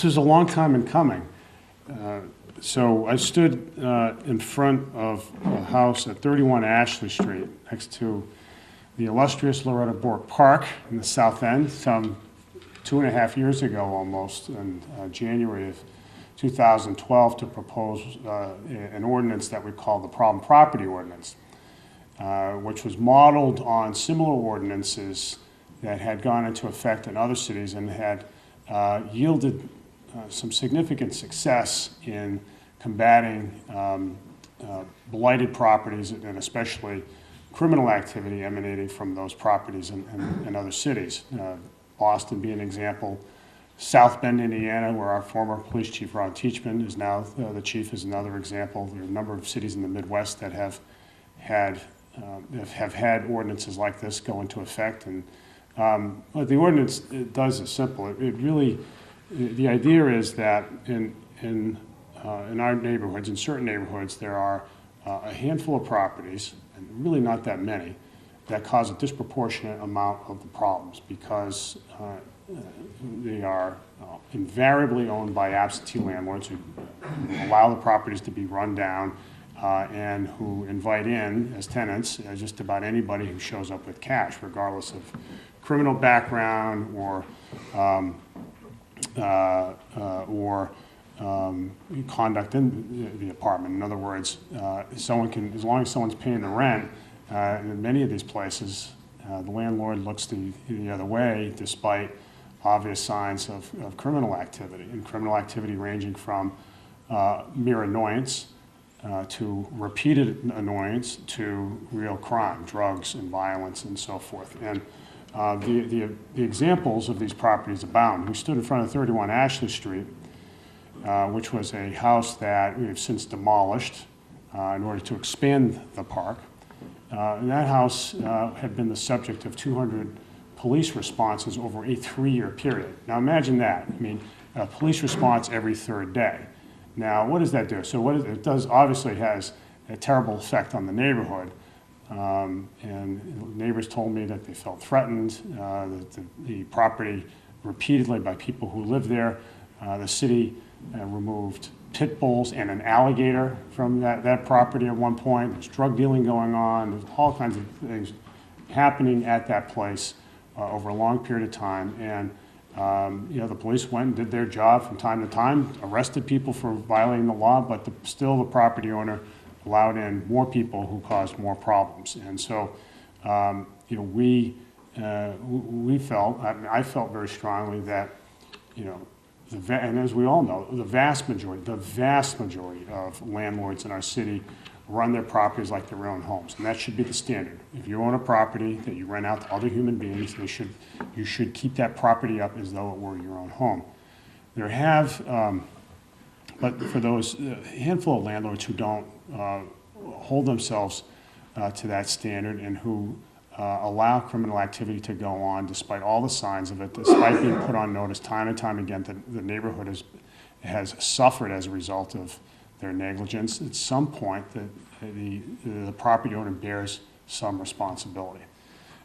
was a long time in coming. So I stood in front of a house at 31 Ashley Street next to the illustrious Loretta Bork Park in the South End some 2.5 years ago almost, in January of 2012, to propose an ordinance that we call the Problem Property Ordinance, which was modeled on similar ordinances that had gone into effect in other cities and had yielded some significant success in combating blighted properties and especially criminal activity emanating from those properties in other cities. Boston being an example. South Bend, Indiana, where our former police chief, Ron Teachman, is now the chief, is another example. There are a number of cities in the Midwest that have had ordinances like this go into effect. And what the ordinance does is simple. It really, the idea is that in our neighborhoods, in certain neighborhoods, there are a handful of properties, and really not that many, that cause a disproportionate amount of the problems because they are invariably owned by absentee landlords who allow the properties to be run down and who invite in as tenants just about anybody who shows up with cash, regardless of criminal background or conduct in the apartment. In other words, someone can, as long as someone's paying the rent, in many of these places, the landlord looks the other way despite obvious signs of criminal activity, and criminal activity ranging from mere annoyance to repeated annoyance to real crime, drugs and violence and so forth. And the examples of these properties abound. We stood in front of 31 Ashley Street, which was a house that we have since demolished in order to expand the park. And that house had been the subject of 200 police responses over a 3-year period. Now imagine that. I mean, a police response every third day. Now, what does that do? So it does, obviously has a terrible effect on the neighborhood. And neighbors told me that they felt threatened, that the property repeatedly by people who live there. The city removed pit bulls and an alligator from that property at one point. There's drug dealing going on. There's all kinds of things happening at that place over a long period of time. And the police went and did their job from time to time, arrested people for violating the law, but still the property owner allowed in more people who caused more problems. And so, we felt, I felt very strongly that, and as we all know, the vast majority of landlords in our city run their properties like their own homes, and that should be the standard. If you own a property that you rent out to other human beings, you should keep that property up as though it were your own home. There have, but for those handful of landlords who don't hold themselves to that standard and who allow criminal activity to go on despite all the signs of it, despite being put on notice time and time again that the neighborhood has suffered as a result of their negligence, at some point the property owner bears some responsibility.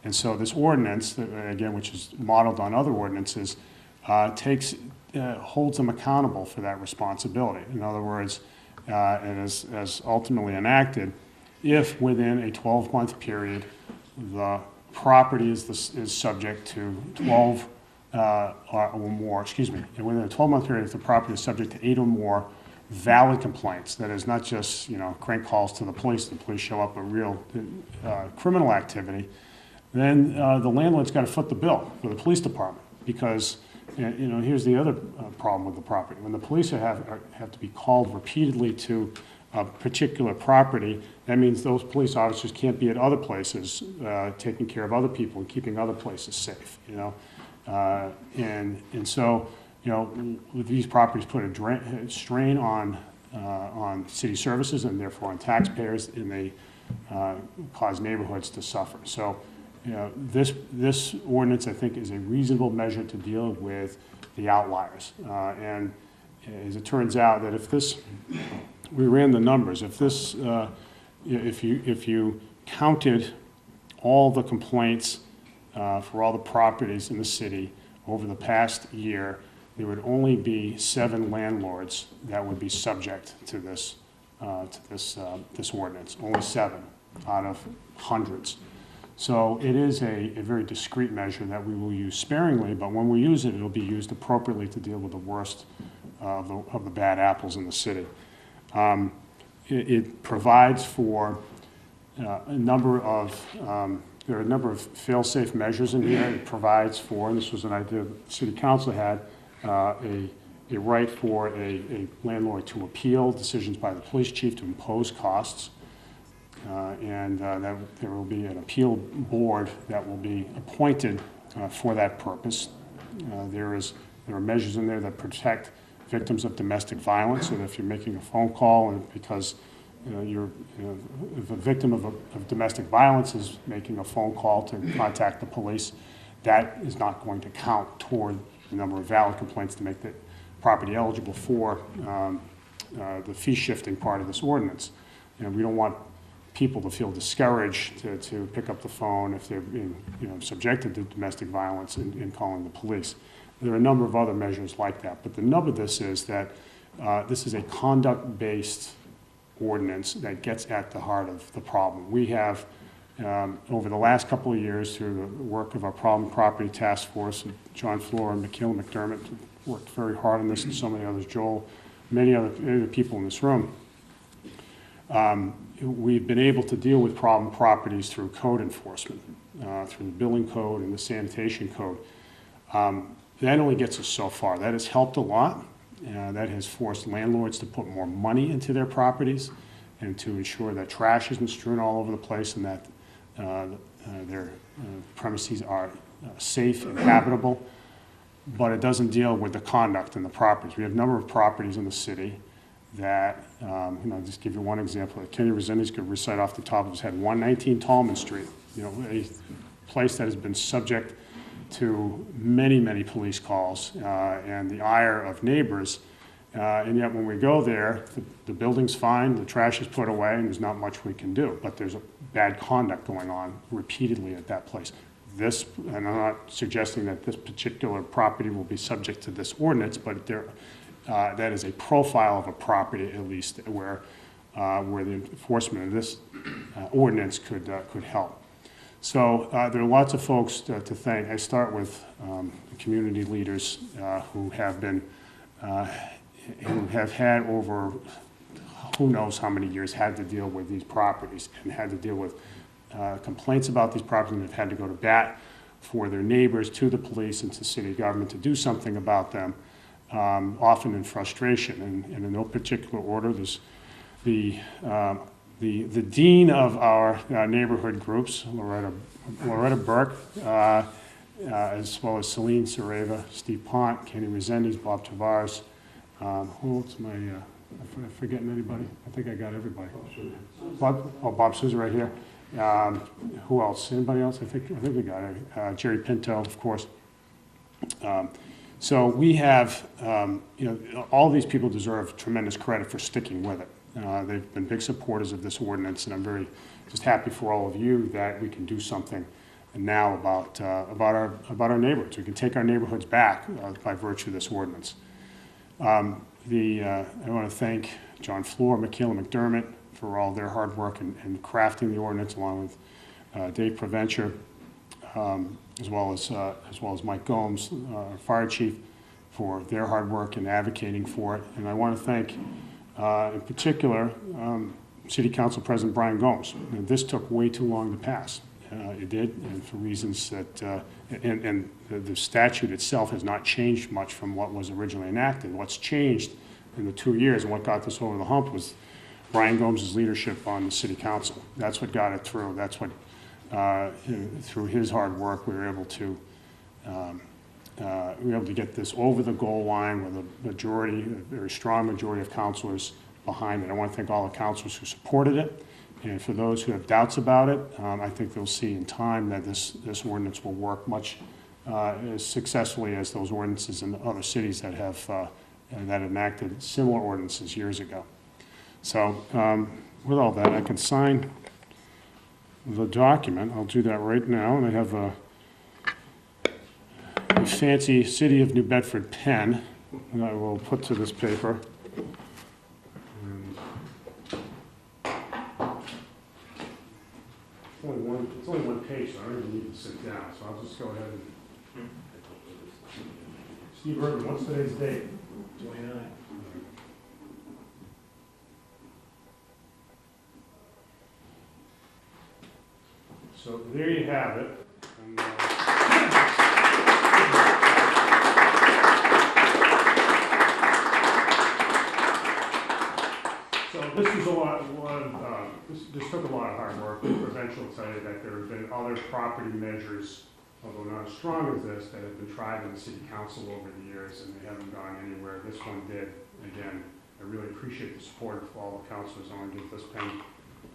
And so this ordinance, again, which is modeled on other ordinances, holds them accountable for that responsibility. In other words, and as ultimately enacted, if within a 12-month period the property is subject to 12 or more, and within a 12-month period, if the property is subject to 8 or more valid complaints, that is not just crank calls to the police show up with real criminal activity, then the landlord's got to foot the bill for the police department, because here's the other problem with the property. When the police have to be called repeatedly to a particular property, that means those police officers can't be at other places taking care of other people and keeping other places safe. And so these properties put a strain on city services and therefore on taxpayers, and they cause neighborhoods to suffer. So this ordinance, I think, is a reasonable measure to deal with the outliers. And as it turns out, that we ran the numbers. If you counted all the complaints for all the properties in the city over the past year, there would only be 7 landlords that would be subject to this ordinance. Only 7 out of hundreds. So it is a very discrete measure that we will use sparingly, but when we use it, it'll be used appropriately to deal with the worst of the bad apples in the city. It provides for a number of, there are a number of fail-safe measures in here. It provides for, and this was an idea the City Council had, a right for a landlord to appeal decisions by the police chief to impose costs. That there will be an appeal board that will be appointed for that purpose. There are measures in there that protect victims of domestic violence, so that if you're making a phone call and because if a victim of domestic violence is making a phone call to contact the police, that is not going to count toward the number of valid complaints to make the property eligible for the fee shifting part of this ordinance. We don't want people to feel discouraged to pick up the phone if they're being subjected to domestic violence in calling the police. There are a number of other measures like that, but the nub of this is that this is a conduct-based ordinance that gets at the heart of the problem. We have, over the last couple of years, through the work of our Problem Property Task Force, John Floor and McKill McDermott worked very hard on this, and so many others, Joel, many other people in this room. We've been able to deal with problem properties through code enforcement, through the building code and the sanitation code. That only gets us so far. That has helped a lot. That has forced landlords to put more money into their properties and to ensure that trash isn't strewn all over the place and that their premises are safe and habitable. But it doesn't deal with the conduct in the properties. We have a number of properties in the city that, I'll just give you one example. Kenny Resendes could recite off the top of his head, 119 Tallman Street, a place that has been subject to many, many police calls and the ire of neighbors. And yet when we go there, the building's fine, the trash is put away, and there's not much we can do. But there's a bad conduct going on repeatedly at that place. This, and I'm not suggesting that this particular property will be subject to this ordinance, but that is a profile of a property, at least, where the enforcement of this ordinance could help. So there are lots of folks to thank. I start with community leaders who have had over who knows how many years had to deal with these properties and had to deal with complaints about these properties and have had to go to bat for their neighbors, to the police and to city government to do something about them, often in frustration. And in no particular order, there's the dean of our neighborhood groups, Loretta Burke, as well as Celine Sareva, Steve Pont, Kenny Resendes, Bob Tavares. Who else am I forgetting anybody? I think I got everybody. Bob Sousa right here. Who else? Anybody else? I think we got it. Jerry Pinto, of course. So we have, all these people deserve tremendous credit for sticking with it. They've been big supporters of this ordinance, and I'm very just happy for all of you that we can do something now about our neighborhoods. We can take our neighborhoods back by virtue of this ordinance. I want to thank John Floor, McKill, and McDermott for all their hard work in crafting the ordinance, along with Dave Provencher, as well as Mike Gomes, our fire chief, for their hard work in advocating for it. And I want to thank, in particular, City Council President Brian Gomes. And this took way too long to pass. It did, and for reasons that, and the statute itself has not changed much from what was originally enacted. What's changed in the 2 years and what got this over the hump was Brian Gomes' leadership on the City Council. That's what got it through. That's what, through his hard work, we were able to get this over the goal line with a majority, a very strong majority of councilors behind it. I want to thank all the councilors who supported it. And for those who have doubts about it, I think they'll see in time that this ordinance will work much as successfully as those ordinances in other cities that have that enacted similar ordinances years ago. So with all that, I can sign the document. I'll do that right now, and I have a fancy City of New Bedford pen that I will put to this paper. It's only one page, so I don't even need to sit down, so I'll just go ahead and... Steve Urban, what's today's date? 29. So there you have it. And, so this was a lot of this took a lot of hard work. Revenge will tell you that there have been other property measures, although not as strong as this, that have been tried in the city council over the years, and they haven't gone anywhere. This one did. Again, I really appreciate the support of all the councilors. I want to give this pen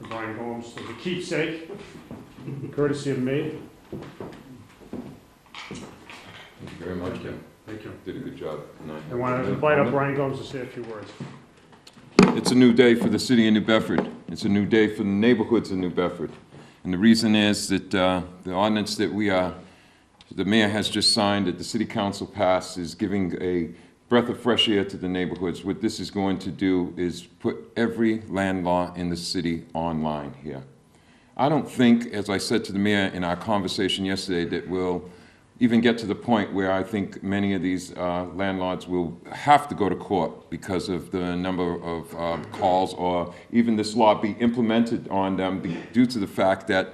to Brian Holmes as a keepsake, courtesy of me. Thank you very much, Kim. Thank you. Did a good job. I want to invite up Brian Gomes to say a few words. It's a new day for the city of New Bedford. It's a new day for the neighborhoods of New Bedford. And the reason is that the ordinance that the mayor has just signed, that the city council passed, is giving a breath of fresh air to the neighborhoods. What this is going to do is put every land law in the city online here. I don't think, as I said to the mayor in our conversation yesterday, that we'll even get to the point where I think many of these landlords will have to go to court because of the number of calls, or even this law be implemented on them due to the fact that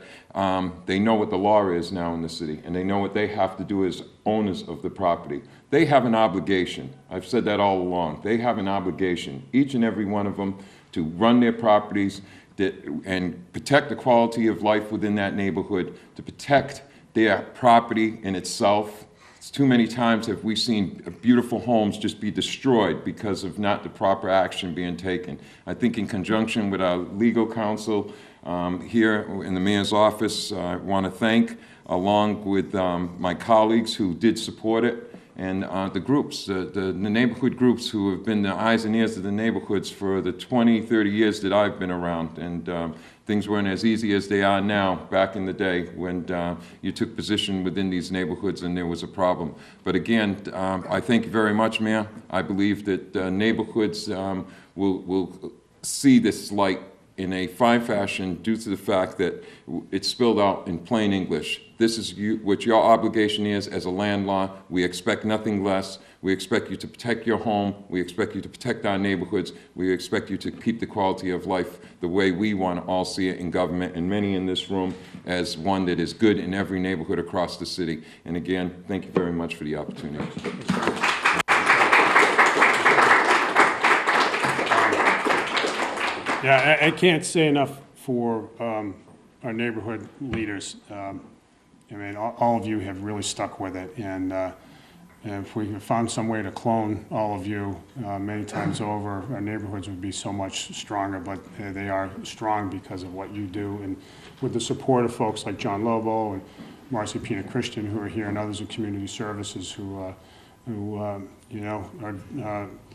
they know what the law is now in the city, and they know what they have to do as owners of the property. They have an obligation. I've said that all along. They have an obligation, each and every one of them, to run their properties and protect the quality of life within that neighborhood, to protect their property in itself. It's too many times have we seen beautiful homes just be destroyed because of not the proper action being taken. I think in conjunction with our legal counsel here in the mayor's office, I want to thank, along with my colleagues who did support it, and the groups, the neighborhood groups who have been the eyes and ears of the neighborhoods for the 20, 30 years that I've been around. And things weren't as easy as they are now back in the day when you took position within these neighborhoods and there was a problem. But again, I thank you very much, Mayor. I believe that neighborhoods will see this light in a fine fashion due to the fact that it's spelled out in plain English. This is what your obligation is as a landlord. We expect nothing less. We expect you to protect your home. We expect you to protect our neighborhoods. We expect you to keep the quality of life the way we want to all see it in government, and many in this room, as one that is good in every neighborhood across the city. And again, thank you very much for the opportunity. Yeah, I can't say enough for our neighborhood leaders. I mean, all of you have really stuck with it, and if we found some way to clone all of you many times over, our neighborhoods would be so much stronger, but they are strong because of what you do, and with the support of folks like John Lobo and Marcy Pina Christian, who are here, and others in community services who you know,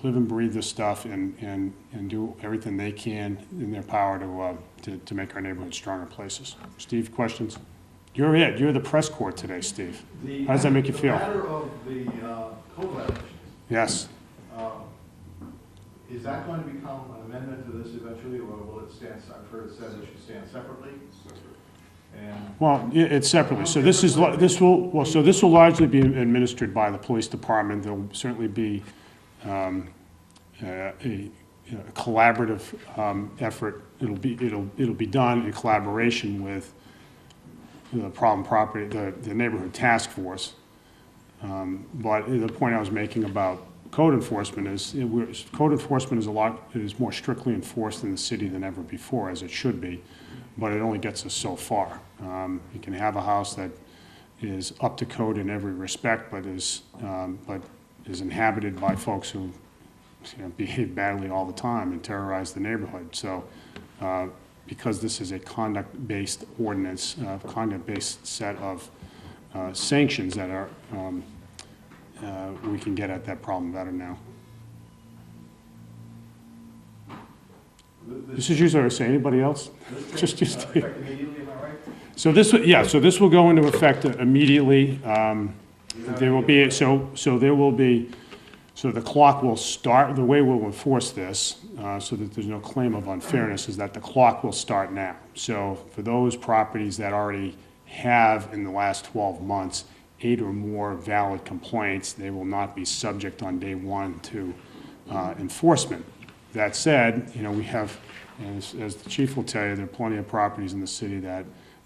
live and breathe this stuff and do everything they can in their power to make our neighborhoods stronger places. Steve, questions? You're it. You're the press corps today, Steve. How does that make you feel? The matter of the code violations. Yes. Is that going to become an amendment to this eventually, or will it stand? I've heard it said it should stand separately. And Well, it's separately. So this will largely be administered by the police department. There'll certainly be a collaborative effort. It'll be done in collaboration with the Problem Property, the neighborhood task force. But the point I was making about code enforcement is code enforcement is more strictly enforced in the city than ever before, as it should be. But it only gets us so far. You can have a house that is up to code in every respect, but is inhabited by folks who behave badly all the time and terrorize the neighborhood. So, because this is a conduct-based ordinance, conduct-based set of sanctions that are, we can get at that problem better now. This is usually what I say. Anybody else? Just effect immediately, am I right? So this will go into effect immediately. There will be, so there will be, so the clock will start, the way we'll enforce this, so that there's no claim of unfairness, is that the clock will start now. So for those properties that already have in the last 12 months, 8 or more valid complaints, they will not be subject on day one to enforcement. That said, you know, we have, as the chief will tell you, there are plenty of properties in the city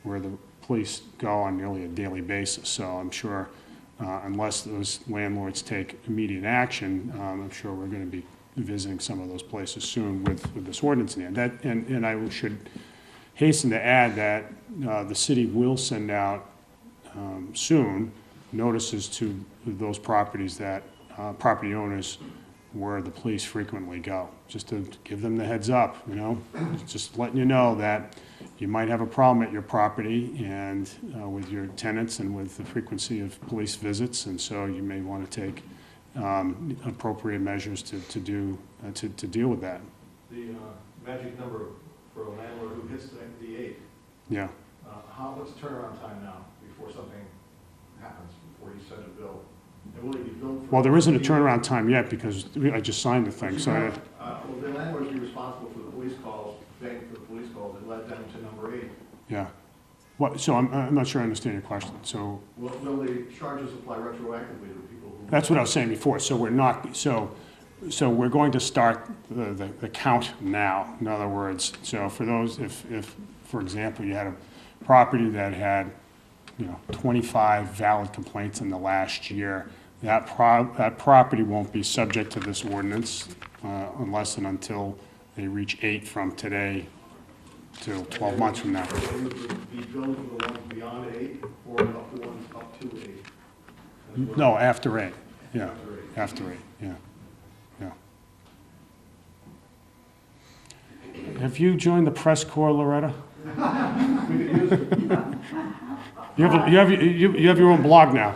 where the police go on nearly a daily basis. So I'm sure, unless those landlords take immediate action, I'm sure we're going to be visiting some of those places soon with this ordinance in hand. And I should hasten to add that the city will send out soon notices to those properties that, property owners where the police frequently go, just to give them the heads up, you know, just letting you know that you might have a problem at your property and with your tenants and with the frequency of police visits, and so you may want to take appropriate measures to deal with that. The magic number for a landlord who hits the 8, Yeah. what's the turnaround time now before something happens, before you send a bill? And will it be billed for? Well, there isn't a turnaround time yet because I just signed the thing, so. Will the landlords be responsible for the police calls, paying for the police calls that led them to number 8? Yeah. What, so I'm not sure I understand your question, so. Will the charges apply retroactively to people who? That's what I was saying before, so we're not, so we're going to start the count now. In other words, so for those, if, for example, you had a property that had, you know, 25 valid complaints in the last year, that property won't be subject to this ordinance unless and until they reach 8 from today till 12 months from now. They would be billed for the ones beyond 8 or up the ones up to 8? as well? No, after 8, yeah, After 8. after 8, yeah, yeah. Have you joined the press corps, Loretta? You have your own blog now.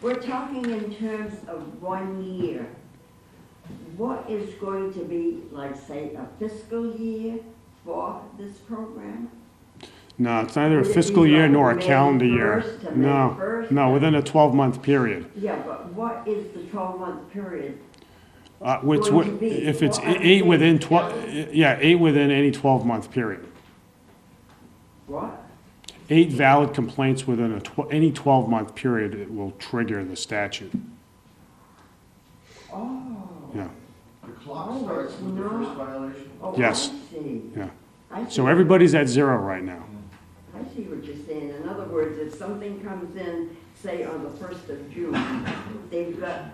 We're talking in terms of 1 year. What is going to be, like, say, a fiscal year for this program? No, it's neither a Would it be fiscal year like nor a May calendar year. 1st to May No, 1st? no, within a 12-month period. Yeah, but what is the 12-month period? Which, Going to be if it's what? 8 within 12, yeah, 8 within any 12-month period. What? 8 valid complaints within any 12-month period, it will trigger the statute. Oh. Yeah, The clock Oh, starts it's with the first not- violation? Oh, Yes. I see. yeah. I see. So everybody's at 0 right now. I see what you're saying. In other words, if something comes in, say, on the 1st of June, they've got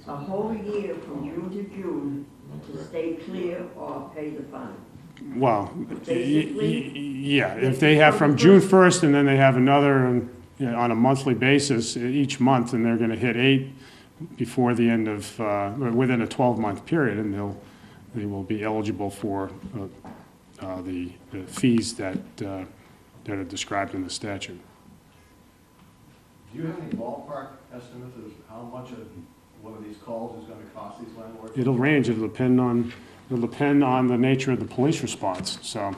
a whole year from June to June to stay clear or pay the fine. Well, Basically, yeah, if they have from June 1st and then they have another, you know, on a monthly basis each month, and they're going to hit 8 before the end of, within a 12-month period, and they will be eligible for the fees that are described in the statute. Do you have any ballpark estimates of how much of one of these calls is going to cost these landlords? It'll range, it'll depend on the nature of the police response. So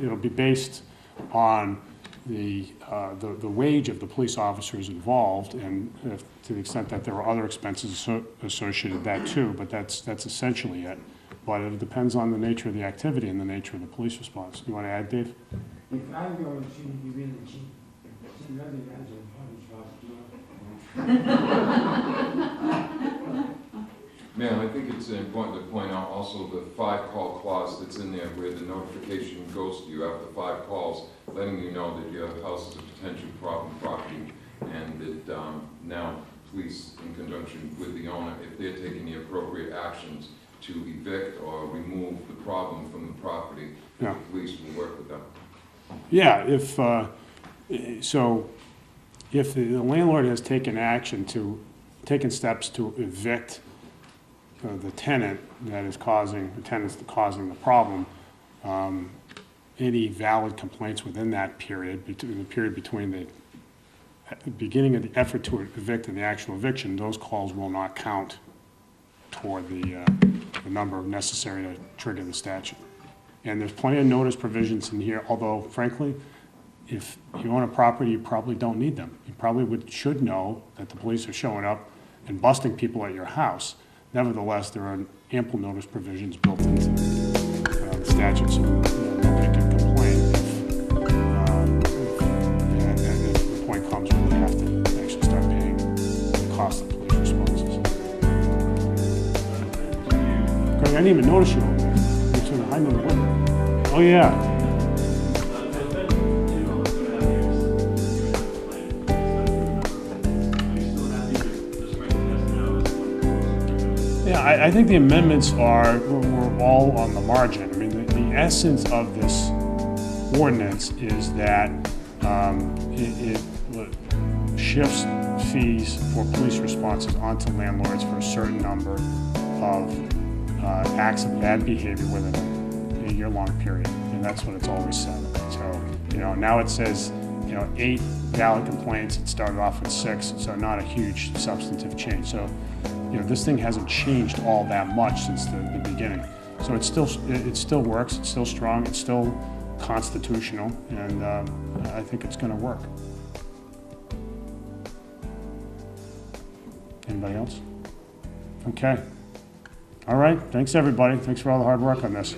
it'll be based on the wage of the police officers involved, and to the extent that there are other expenses associated with that too, but that's essentially it. But it depends on the nature of the activity and the nature of the police response. You want to add, Dave? If I go to you really cheap, it's another imagine Ma'am, I think it's important to point out also the 5-call clause that's in there where the notification goes to you after 5 calls, letting you know that your house is a potential problem property, and that now police, in conjunction with the owner, if they're taking the appropriate actions to evict or remove the problem from the property, Yeah. the police will work with them. Yeah, if the landlord has taken steps to evict the tenant that is causing the problem, any valid complaints within that period, between the period between the beginning of the effort to evict and the actual eviction, those calls will not count toward the number necessary to trigger the statute. And there's plenty of notice provisions in here, although frankly, if you own a property, you probably don't need them. You probably should know that the police are showing up and busting people at your house. Nevertheless, there are ample notice provisions built into the statute, so nobody can complain if the point comes where they have to actually start paying the cost of police responses. Greg, I didn't even notice you over there. You're sort of hiding in the window. Oh, yeah. Yeah, I think the amendments were all on the margin. I mean, the essence of this ordinance is that it shifts fees for police responses onto landlords for a certain number of acts of bad behavior within a year-long period, and that's what it's always said. So, now it says, 8 valid complaints. It started off with 6, so not a huge substantive change. So, this thing hasn't changed all that much since the beginning. So it still works, it's still strong, it's still constitutional, and I think it's gonna work. Anybody else? Okay. All right, thanks everybody. Thanks for all the hard work on this.